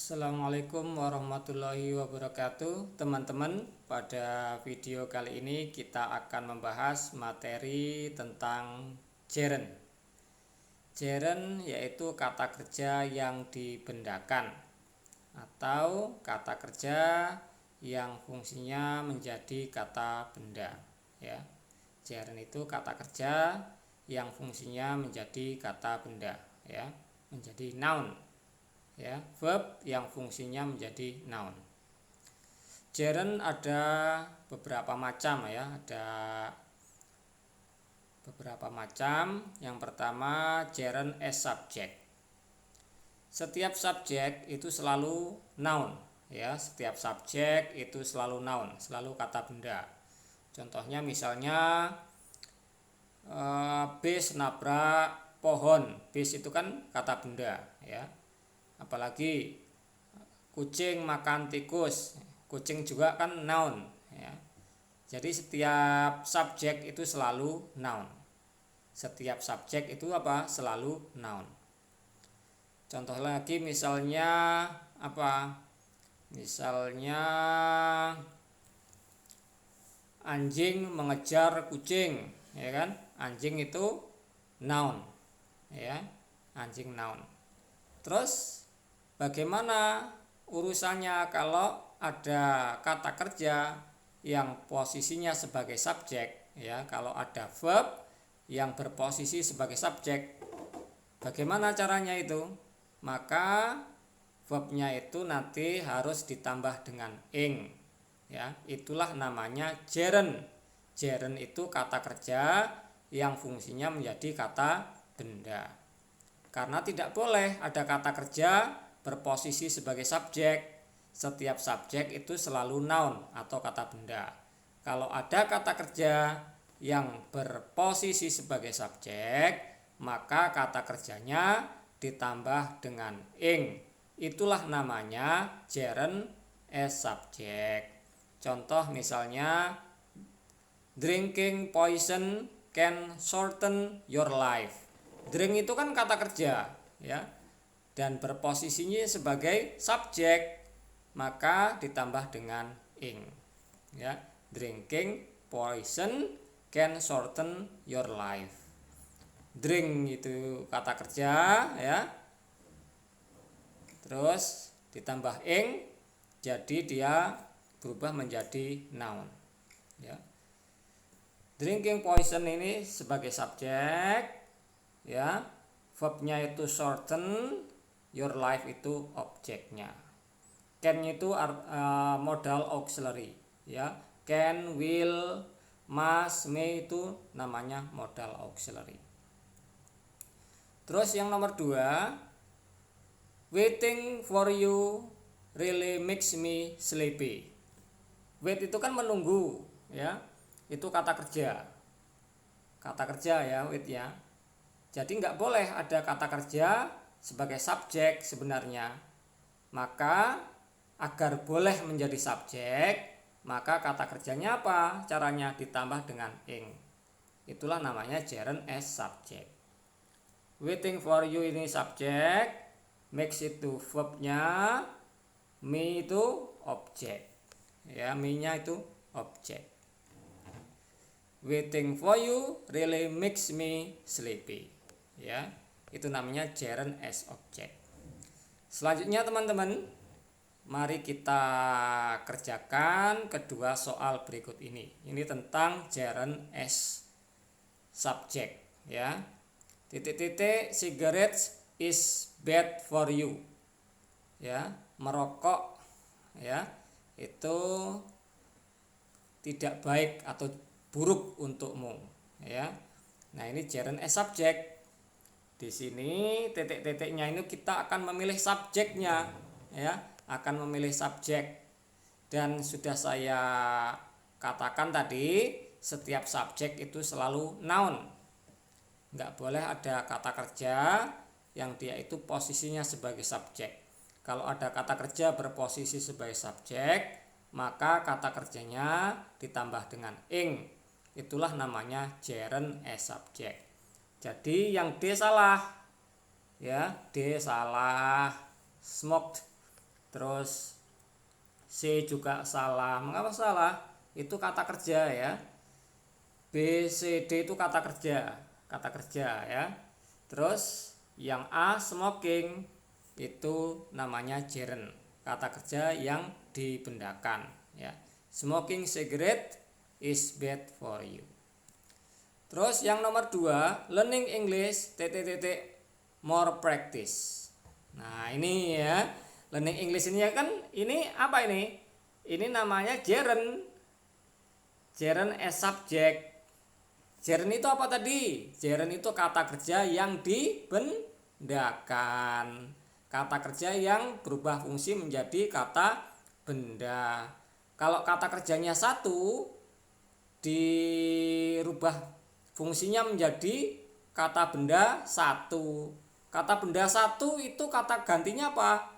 Assalamualaikum warahmatullahi wabarakatuh. Teman-teman, pada video kali ini kita akan membahas materi tentang gerund. Gerund yaitu kata kerja yang dibendakan atau kata kerja yang fungsinya menjadi kata benda, ya. Gerund itu kata kerja yang fungsinya menjadi kata benda, ya, menjadi noun. Ya, verb yang fungsinya menjadi noun. Gerund ada beberapa macam, ya, ada beberapa macam. Yang pertama, gerund as subject. Setiap subjek itu selalu noun, ya. Setiap subjek itu selalu noun, selalu kata benda. Contohnya misalnya bis nabrak pohon. Bis itu kan kata benda, ya. Apalagi kucing makan tikus, kucing juga kan noun, ya. Jadi setiap subjek itu selalu noun. Setiap subjek itu apa? Selalu noun. Contoh lagi misalnya apa? Misalnya anjing mengejar kucing, ya kan? Anjing itu noun, ya. Anjing noun. Terus bagaimana urusannya kalau ada kata kerja yang posisinya sebagai subjek, ya, kalau ada verb yang berposisi sebagai subjek, bagaimana caranya itu? Maka verbnya itu nanti harus ditambah dengan ing, ya, itulah namanya gerund. Gerund itu kata kerja yang fungsinya menjadi kata benda. Karena tidak boleh ada kata kerja berposisi sebagai subjek. Setiap subjek itu selalu noun atau kata benda. Kalau ada kata kerja yang berposisi sebagai subjek, maka kata kerjanya ditambah dengan ing. Itulah namanya gerund as subject. Contoh misalnya, drinking poison can shorten your life. Drink itu kan kata kerja, ya, dan berposisinya sebagai subjek, maka ditambah dengan ing, ya. Drinking poison can shorten your life. Drink itu kata kerja, ya, terus ditambah ing, jadi dia berubah menjadi noun, ya. Drinking poison ini sebagai subjek, ya, verbnya itu shorten, your life itu objeknya. Can itu modal auxiliary, ya. Can, will, must, may itu namanya modal auxiliary. Terus yang nomor 2, waiting for you really makes me sleepy. Wait itu kan menunggu, ya, itu kata kerja. Kata kerja, ya, wait, ya. Jadi nggak boleh ada kata kerja sebagai subjek sebenarnya. Maka agar boleh menjadi subjek, maka kata kerjanya apa? Caranya ditambah dengan ing. Itulah namanya gerund as subject. Waiting for you ini subjek, makes itu verbnya, me itu objek, ya, me-nya itu objek. Waiting for you really makes me sleepy, ya, itu namanya gerund as object. Selanjutnya teman-teman, mari kita kerjakan kedua soal berikut ini. Ini tentang gerund as subject, ya. Titik-titik, cigarettes is bad for you, ya, merokok, ya, itu tidak baik atau buruk untukmu, ya. Nah, ini gerund as subject. Di sini titik-titiknya ini kita akan memilih subjeknya, ya, akan memilih subjek. Dan sudah saya katakan tadi, setiap subjek itu selalu noun. Nggak boleh ada kata kerja yang dia itu posisinya sebagai subjek. Kalau ada kata kerja berposisi sebagai subjek, maka kata kerjanya ditambah dengan ing. Itulah namanya gerund as subject. Jadi yang D salah, ya, D salah. Smoked Terus C juga salah. Mengapa salah? Itu kata kerja ya. B, C, D itu kata kerja. Kata kerja ya. Terus yang A, smoking, itu namanya gerund. Kata kerja yang dibendakan ya. Smoking cigarette is bad for you. Terus yang nomor 2, learning English more practice. Nah, ini ya. Learning English ini ya kan, ini apa ini? Ini namanya gerund. Gerund as subject. Gerund itu apa tadi? Gerund itu kata kerja yang dibendakan. Kata kerja yang berubah fungsi menjadi kata benda. Kalau kata kerjanya satu, dirubah fungsinya menjadi kata benda satu. Kata benda satu itu kata gantinya apa?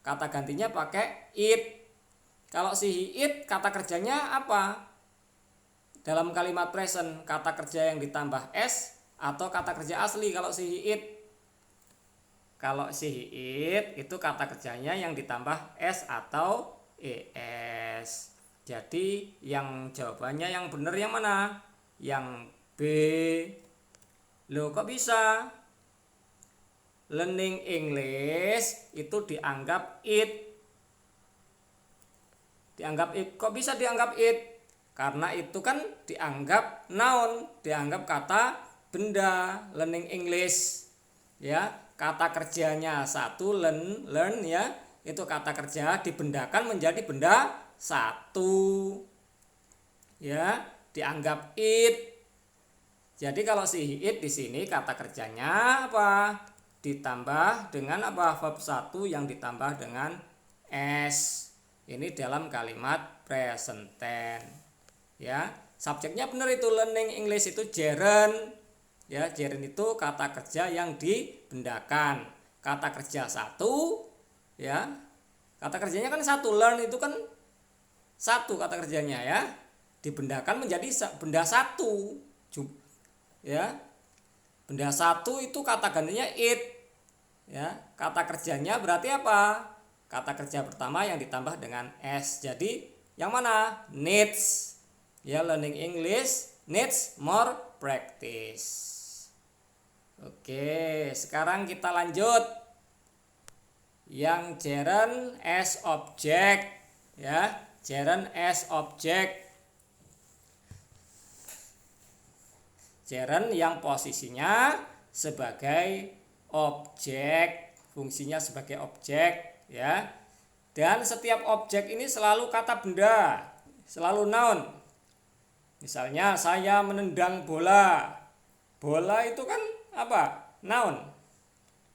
Kata gantinya pakai it. Kalau si it kata kerjanya apa? Dalam kalimat present, kata kerja yang ditambah s atau kata kerja asli kalau si it. Kalau si it itu kata kerjanya yang ditambah s atau es. Jadi yang jawabannya yang benar yang mana? Yang B. Loh, kok bisa? Learning English itu dianggap it. Dianggap it. Kok bisa dianggap it? Karena itu kan dianggap noun, dianggap kata benda. Learning English ya, kata kerjanya satu, learn ya, itu kata kerja dibendakan menjadi benda satu ya, dianggap it. Jadi kalau si it di sini kata kerjanya apa? Ditambah dengan apa? Verb 1 yang ditambah dengan s. Ini dalam kalimat present tense. Ya, subjeknya benar itu, learning English itu gerund. Ya, gerund itu kata kerja yang dibendakan. Kata kerja satu ya. Kata kerjanya kan satu, learn itu kan satu kata kerjanya ya. Dibendakan menjadi benda satu. Ya. Benda satu itu kata gantinya it. Ya, kata kerjanya berarti apa? Kata kerja pertama yang ditambah dengan s. Jadi yang mana? Needs. Ya, learning English needs more practice. Oke, sekarang kita lanjut. Yang gerund as object ya, gerund as object. Gerund yang posisinya sebagai objek, fungsinya sebagai objek ya. Dan setiap objek ini selalu kata benda, selalu noun. Misalnya saya menendang bola. Bola itu kan apa? Noun.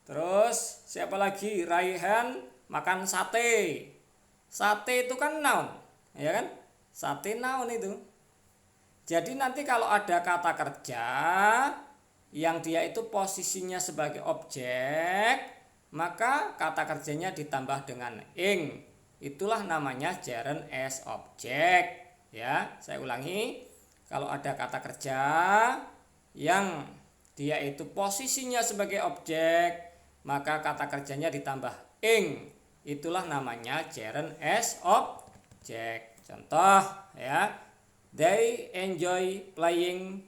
Terus siapa lagi? Raihan makan sate. Sate itu kan noun, ya kan? Sate noun itu. Jadi nanti kalau ada kata kerja yang dia itu posisinya sebagai objek, maka kata kerjanya ditambah dengan ing. Itulah namanya gerund as object. Ya, saya ulangi. Kalau ada kata kerja yang dia itu posisinya sebagai objek, maka kata kerjanya ditambah ing. Itulah namanya gerund as object. Contoh ya. They enjoy playing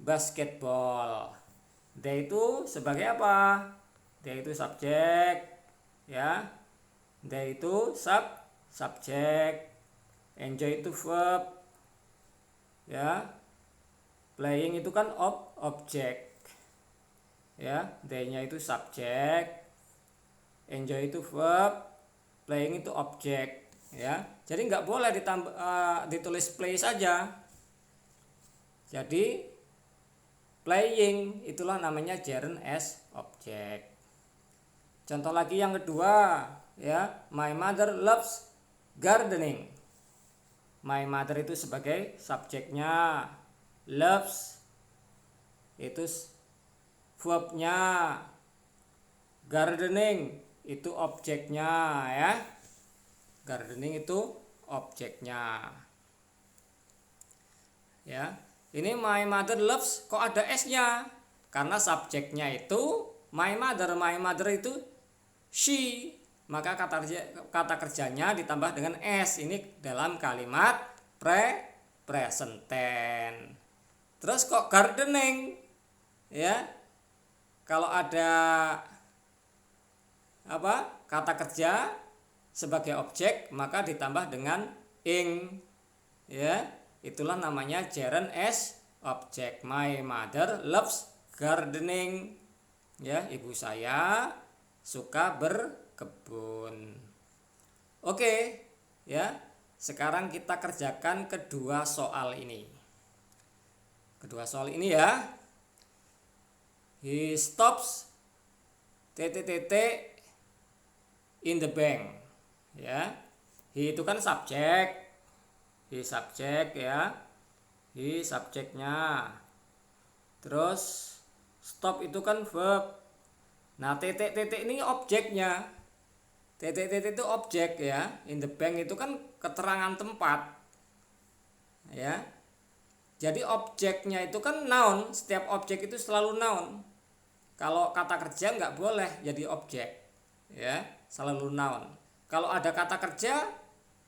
basketball. They itu sebagai apa? They itu subjek ya. They itu subjek. Enjoy itu verb ya. Playing itu kan objek ya. They-nya itu subjek. Enjoy itu verb. Playing itu objek ya. Jadi nggak boleh ditulis play saja. Jadi playing itulah namanya gerund as object. Contoh lagi yang kedua ya, my mother loves gardening. My mother itu sebagai subjeknya, loves itu verbnya, gardening itu objeknya ya. Gardening itu objeknya. Ya. Ini my mother loves, kok ada s-nya? Karena subjeknya itu my mother. My mother itu she. maka kata kerjanya ditambah dengan s. Ini dalam kalimat present tense. Terus kok gardening, ya, kalau ada kata kerja sebagai objek maka ditambah dengan ing, ya, itulah namanya gerund as object. My mother loves gardening, ya, ibu saya suka berkebun. Oke, ya, sekarang kita kerjakan kedua soal ini. Ya, he stops in the bank, ya. He itu kan subjek, ya, he subjeknya. Terus stop itu kan verb. Nah, titik-titik ini objeknya. Titik-titik itu objek, ya. In the bank itu kan keterangan tempat, ya. Jadi objeknya itu kan noun. Setiap objek itu selalu noun. Kalau kata kerja nggak boleh jadi objek, ya, selalu noun. Kalau ada kata kerja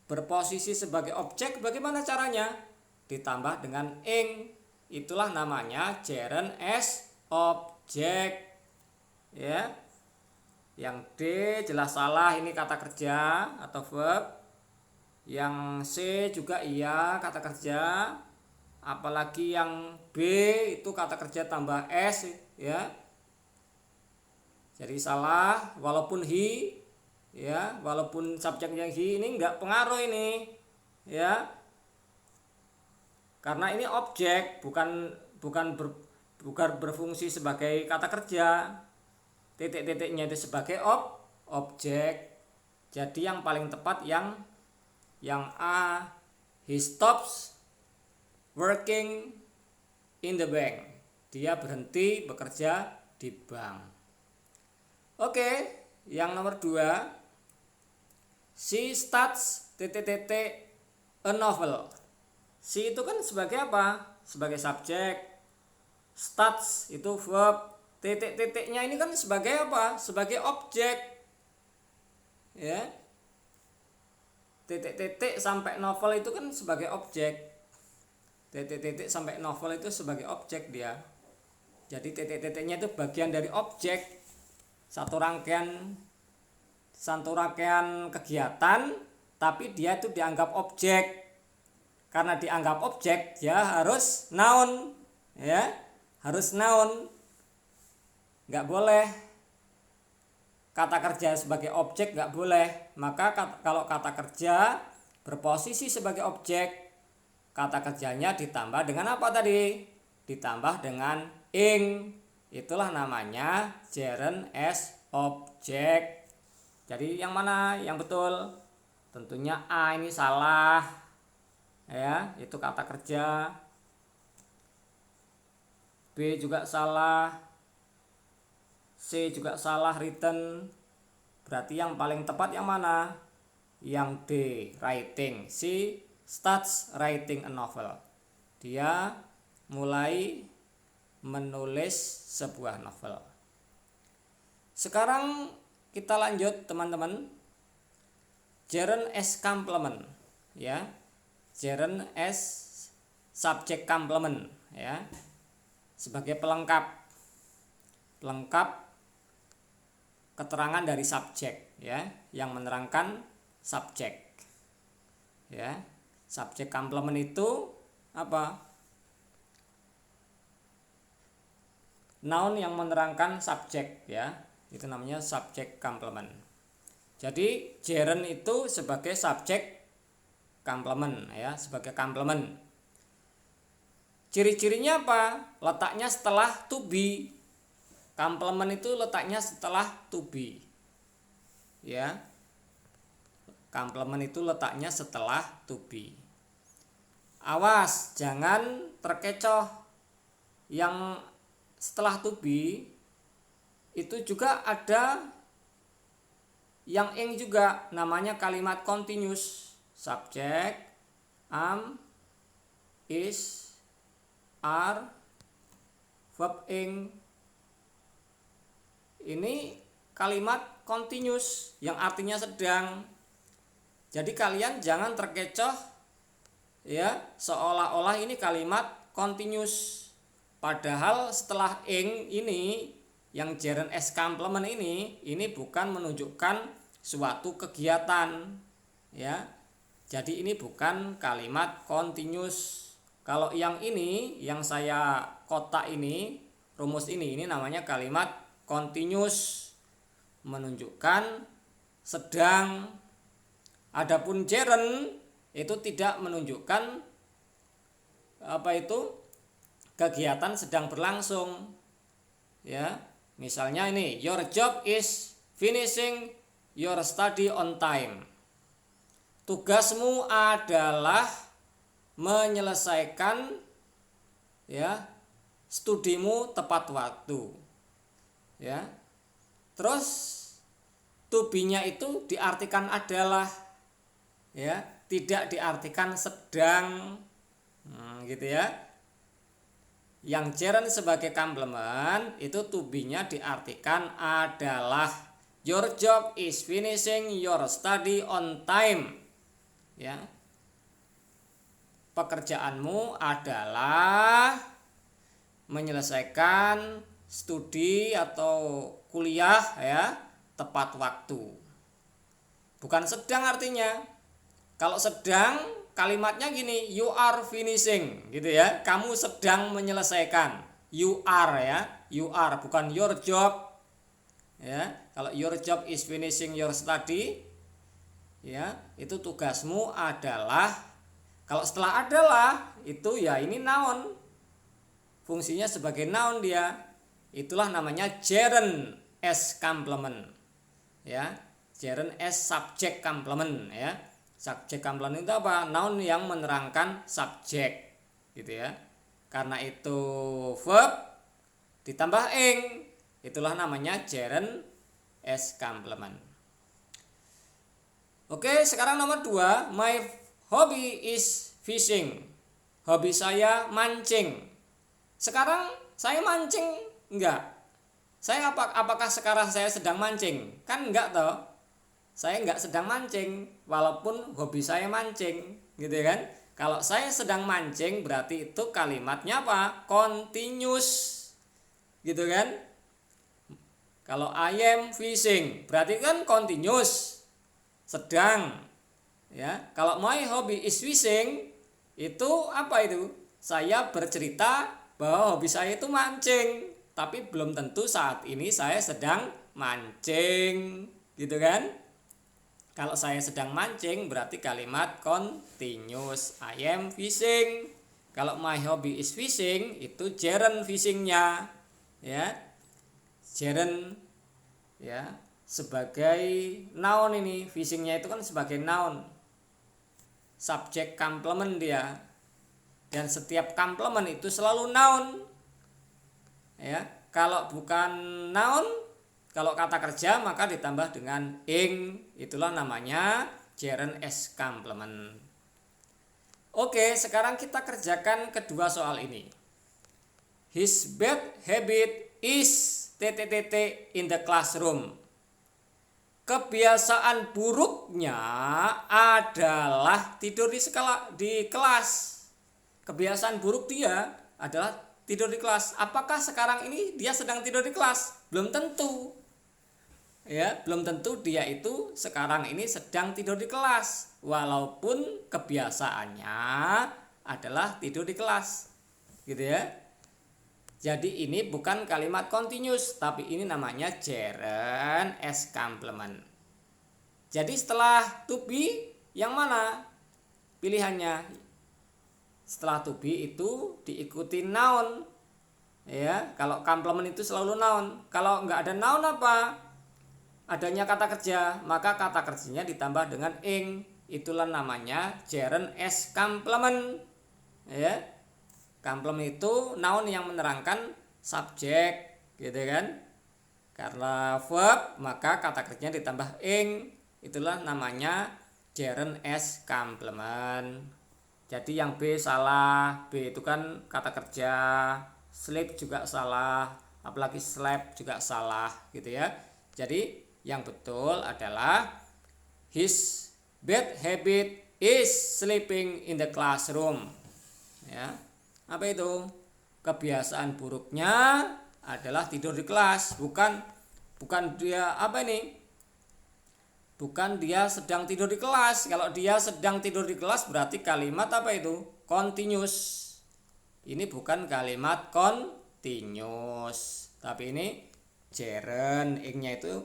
berposisi sebagai objek, bagaimana caranya? Ditambah dengan ing. Itulah namanya gerund as object, ya. Yang D jelas salah, ini kata kerja atau verb. Yang C juga iya, kata kerja. Apalagi yang B itu kata kerja tambah s, ya. Jadi salah, walaupun he, ya, walaupun subjeknya he, ini enggak pengaruh ini, ya. Karena ini objek, bukan berfungsi sebagai kata kerja. Titik-titiknya itu sebagai objek. Jadi yang paling tepat yang A, he stops working in the bank. Dia berhenti bekerja di bank. Oke, yang nomor 2, she starts a novel. She itu kan sebagai apa? Sebagai subjek. Starts itu verb. Titik-titiknya ini kan sebagai apa? Sebagai objek, ya. Titik-titik sampai novel itu kan sebagai objek. Titik-titik sampai novel itu sebagai objek dia. Jadi titik-titiknya itu bagian dari objek. Satu rangkaian kegiatan, tapi dia itu dianggap objek. Karena dianggap objek, dia harus noun, ya, harus noun. Nggak boleh kata kerja sebagai objek, nggak boleh. Maka kalau kata kerja berposisi sebagai objek, kata kerjanya ditambah dengan apa tadi? Ditambah dengan ing. Itulah namanya gerund as object. Jadi yang mana yang betul? Tentunya A ini salah, ya, itu kata kerja. B juga salah, C juga salah, written. Berarti yang paling tepat yang mana? Yang D, writing. C starts writing a novel. Dia mulai menulis sebuah novel. Sekarang kita lanjut, teman-teman. Gerund as complement, ya. Gerund as subject complement, ya. Sebagai pelengkap keterangan dari subjek, ya, yang menerangkan subjek, ya. Subjek complement itu apa? Noun yang menerangkan subjek, ya, itu namanya subjek complement. Jadi gerund itu sebagai subjek complement, ya, sebagai complement. Ciri-cirinya apa? Letaknya setelah to be. Complement itu letaknya setelah to be, ya. Complement itu letaknya setelah to be. Awas, jangan terkecoh. Yang setelah to be itu juga ada yang ing juga, namanya kalimat continuous. Subject, am, is, are, verb ing. Ini kalimat continuous yang artinya sedang. Jadi kalian jangan terkecoh ya, seolah-olah ini kalimat continuous. Padahal setelah ing ini yang gerund s complement ini bukan menunjukkan suatu kegiatan ya. Jadi ini bukan kalimat continuous. Kalau yang ini yang saya kotak ini, rumus ini namanya kalimat continuous, menunjukkan sedang. Adapun gerund itu tidak menunjukkan kegiatan sedang berlangsung ya. Misalnya ini, your job is finishing your study on time. Tugasmu adalah menyelesaikan ya studimu tepat waktu ya. Terus to be-nya itu diartikan adalah ya, tidak diartikan sedang gitu ya. Yang gerund sebagai complement itu to be-nya diartikan adalah. Your job is finishing your study on time ya. Pekerjaanmu adalah menyelesaikan studi atau kuliah ya tepat waktu. Bukan sedang artinya. Kalau sedang kalimatnya gini, you are finishing gitu ya. Kamu sedang menyelesaikan. You are ya, you are, bukan your job. Ya, kalau your job is finishing your study ya, itu tugasmu adalah. Kalau setelah adalah itu ya ini noun. Fungsinya sebagai noun dia. Itulah namanya gerund s complement. Ya, gerund s subject complement ya. Subject complement itu apa? Noun yang menerangkan subjek gitu ya. Karena itu verb ditambah ing, itulah namanya gerund s complement. Oke, sekarang nomor 2, my hobby is fishing. Hobi saya mancing. Sekarang saya mancing enggak? Apakah sekarang saya sedang mancing? Kan enggak toh. Saya enggak sedang mancing walaupun hobi saya mancing gitu kan. Kalau saya sedang mancing berarti itu kalimatnya apa? Continuous gitu kan. Kalau I am fishing berarti kan continuous, sedang ya. Kalau my hobby is fishing itu apa itu? Saya bercerita bahwa hobi saya itu mancing, tapi belum tentu saat ini saya sedang mancing gitu kan. Kalau saya sedang mancing berarti kalimat continuous, I am fishing. Kalau my hobby is fishing itu gerund fishingnya ya. Gerund ya sebagai noun ini, fishingnya itu kan sebagai noun. Subject complement dia. Dan setiap complement itu selalu noun. Ya, kalau bukan noun, kalau kata kerja maka ditambah dengan ing, itulah namanya gerund s complement. Oke, sekarang kita kerjakan kedua soal ini. His bad habit is in the classroom. Kebiasaan buruknya adalah tidur di kelas. Kebiasaan buruk dia adalah tidur di kelas. Apakah sekarang ini dia sedang tidur di kelas? Belum tentu. Ya, belum tentu dia itu sekarang ini sedang tidur di kelas, walaupun kebiasaannya adalah tidur di kelas. Gitu ya. Jadi ini bukan kalimat continuous, tapi ini namanya gerund s complement. Jadi setelah to be yang mana pilihannya? Setelah to be itu diikuti noun. Ya, kalau complement itu selalu noun. Kalau enggak ada noun apa? Adanya kata kerja, maka kata kerjanya ditambah dengan ing. Itulah namanya gerund s complement. Ya. Complement itu noun yang menerangkan subjek, gitu kan? Karena verb, maka kata kerjanya ditambah ing. Itulah namanya gerund s complement. Jadi yang B salah, B itu kan kata kerja, sleep juga salah, apalagi sleep juga salah, gitu ya. Jadi Yang betul adalah his bad habit is sleeping in the classroom. Ya. Apa itu? Kebiasaan buruknya adalah tidur di kelas, bukan dia apa ini? Bukan dia sedang tidur di kelas. Kalau dia sedang tidur di kelas berarti kalimat apa itu? Continuous. Ini bukan kalimat continuous, tapi ini gerund, ing-nya itu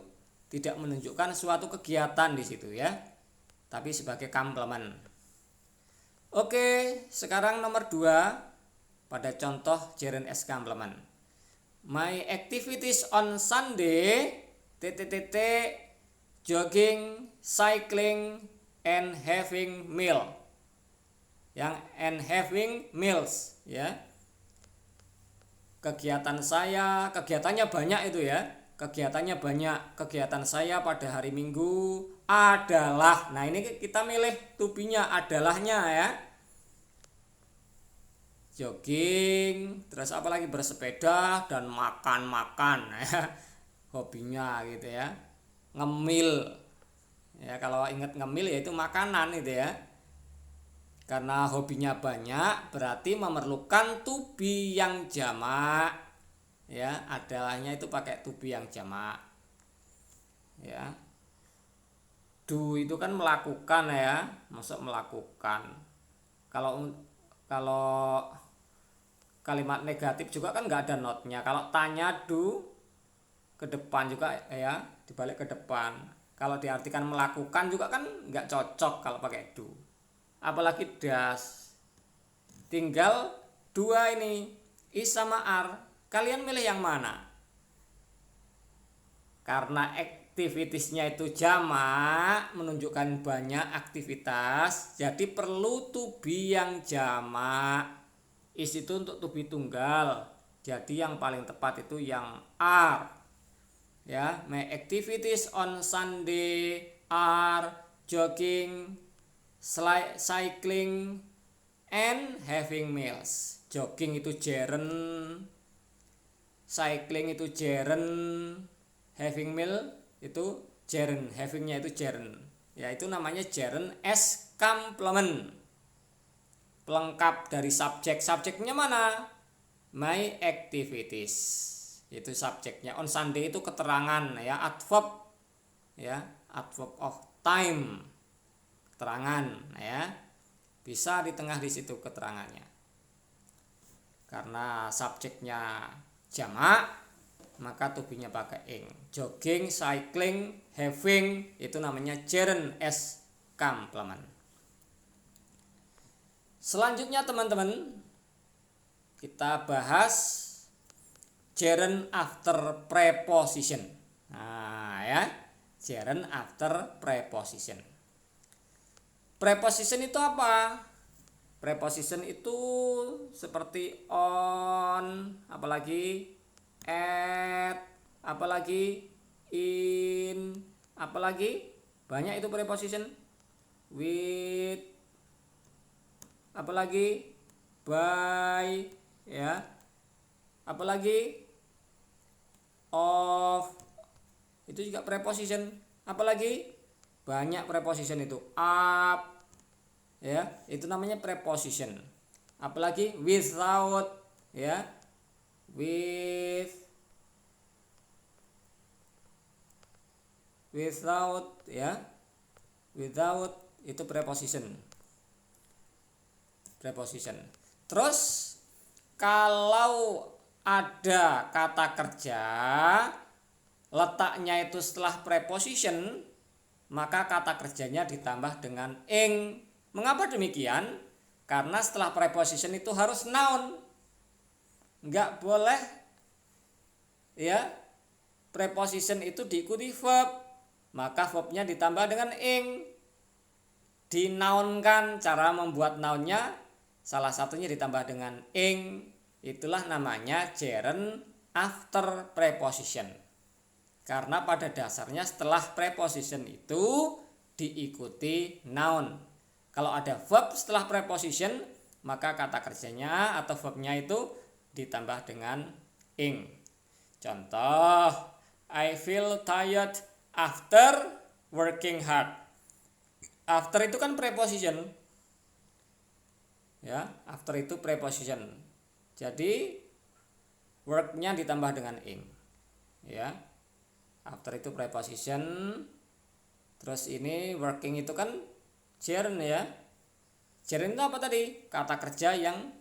tidak menunjukkan suatu kegiatan di situ ya, tapi sebagai komplement. Oke, sekarang nomor 2 pada contoh gerund s komplement. My activities on Sunday jogging, cycling, and having meal. Yang and having meals ya. Kegiatannya banyak itu ya. Kegiatan saya pada hari Minggu adalah. Nah, ini kita milih to be-nya, adalahnya ya. Jogging, terus apa lagi, bersepeda dan makan ya. Hobinya gitu ya. Ngemil. Ya, kalau ingat ngemil yaitu makanan itu ya. Karena hobinya banyak berarti memerlukan to be yang jamak. Ya, adalahnya itu pakai to be yang jamak. Ya. Do itu kan melakukan ya, masuk melakukan. Kalau kalimat negatif juga kan nggak ada notnya. Kalau tanya do ke depan juga ya, dibalik ke depan. Kalau diartikan melakukan juga kan nggak cocok kalau pakai do. Apalagi das. Tinggal 2 ini, is sama are. Kalian milih yang mana? Karena aktivitiesnya itu jamak, menunjukkan banyak aktivitas, jadi perlu to be yang jamak. Is itu untuk to be tunggal, jadi yang paling tepat itu yang are. Ya, my activities on Sunday are jogging, cycling, and having meals. Jogging itu gerund, cycling itu gerund, having meal itu gerund, havingnya itu gerund. Ya, itu namanya gerund s komplement. Pelengkap dari subjek. Subjeknya mana? My activities. Itu subjeknya. On Sunday itu keterangan ya, adverb ya, adverb of time. Keterangan ya, bisa di tengah di situ keterangannya. Karena subjeknya jamak, maka to be-nya pakai ing. Jogging, cycling, having itu namanya gerund s komplement. Selanjutnya teman-teman, kita bahas gerund after preposition. Nah ya, gerund after preposition. Preposition itu apa? Preposition itu seperti on, apalagi at, apalagi in, apalagi banyak itu preposition. With, apalagi by ya, apalagi of, itu juga preposition. Apalagi banyak preposition itu, up ya, itu namanya preposition. Apalagi without ya, without ya, without itu preposition. Terus kalau ada kata kerja letaknya itu setelah preposition, maka kata kerjanya ditambah dengan ing. Mengapa demikian? Karena setelah preposition itu harus noun. Enggak boleh ya preposition itu diikuti verb, maka verbnya ditambah dengan ing. Dinaunkan, cara membuat nounnya salah satunya ditambah dengan ing. Itulah namanya gerund after preposition. Karena pada dasarnya setelah preposition itu diikuti noun. Kalau ada verb setelah preposition, maka kata kerjanya atau verbnya itu ditambah dengan ing. Contoh, I feel tired after working hard. After itu kan preposition. Ya, after itu preposition. Jadi work-nya ditambah dengan ing. Ya. After itu preposition. Terus ini working itu kan gerund ya. Gerund itu apa tadi? Kata kerja yang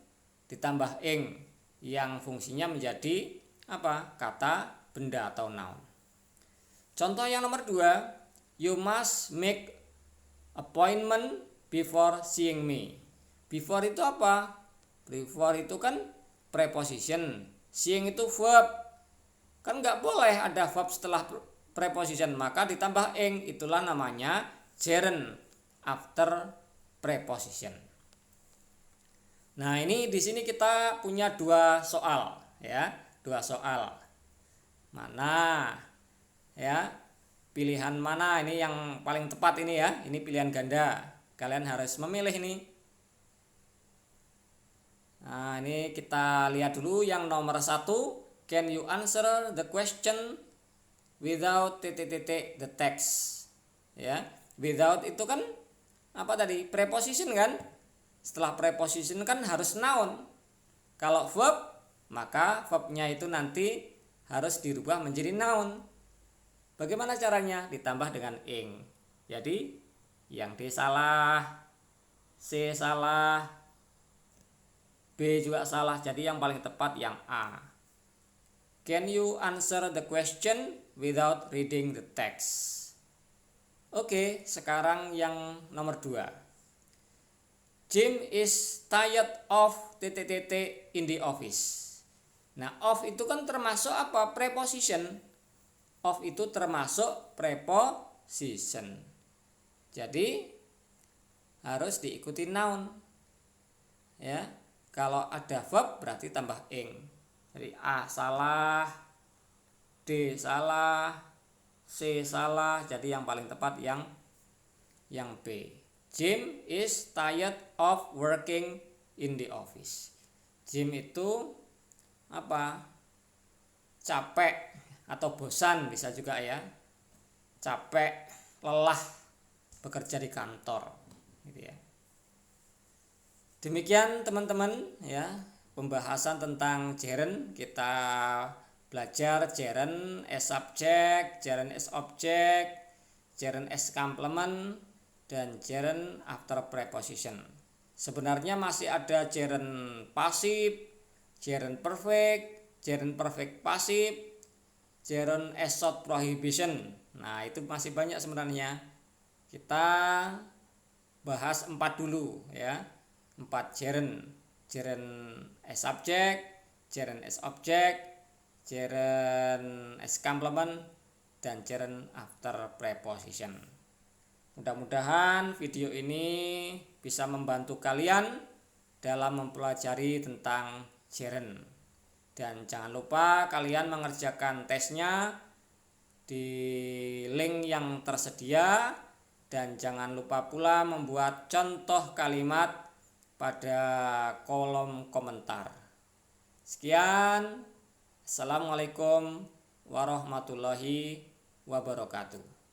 ditambah ing, yang fungsinya menjadi apa? Kata, benda atau noun. Contoh yang nomor 2, you must make appointment before seeing me. Before itu apa? Before itu kan preposition, seeing itu verb. Kan nggak boleh ada verb setelah preposition, maka ditambah ing, itulah namanya gerund after preposition. Nah, ini di sini kita punya 2 soal ya, 2 soal. Mana ya? Pilihan mana ini yang paling tepat ini ya? Ini pilihan ganda. Kalian harus memilih nih. Nah, ini kita lihat dulu yang nomor 1. Can you answer the question without the text? Ya, without itu kan apa tadi? Preposition kan? Setelah preposition kan harus noun. Kalau verb, maka verbnya itu nanti harus dirubah menjadi noun. Bagaimana caranya? Ditambah dengan ing. Jadi yang D salah, C salah, B juga salah. Jadi yang paling tepat yang A. Can you answer the question without reading the text? Oke, sekarang yang nomor 2. Jim is tired of in the office. Nah, of itu kan termasuk apa? Preposition. Of itu termasuk preposition. Jadi harus diikuti noun. Ya. Kalau ada verb berarti tambah ing. Jadi A salah, D salah, C salah. Jadi yang paling tepat yang B. Jim is tired of working in the office. Jim itu apa? Capek atau bosan bisa juga ya. Capek, lelah bekerja di kantor gitu ya. Demikian teman-teman ya, pembahasan tentang gerund. Kita belajar gerund as subject, gerund as object, gerund as complement, dan gerund after preposition. Sebenarnya masih ada gerund pasif, gerund perfect pasif, gerund as short prohibition. Nah, itu masih banyak sebenarnya. Kita bahas 4 dulu ya. 4 gerund. Gerund as subject, gerund as object, gerund as complement, dan gerund after preposition. Mudah-mudahan video ini bisa membantu kalian dalam mempelajari tentang gerund. Dan jangan lupa kalian mengerjakan tesnya di link yang tersedia. Dan jangan lupa pula membuat contoh kalimat pada kolom komentar. Sekian. Assalamualaikum warahmatullahi wabarakatuh.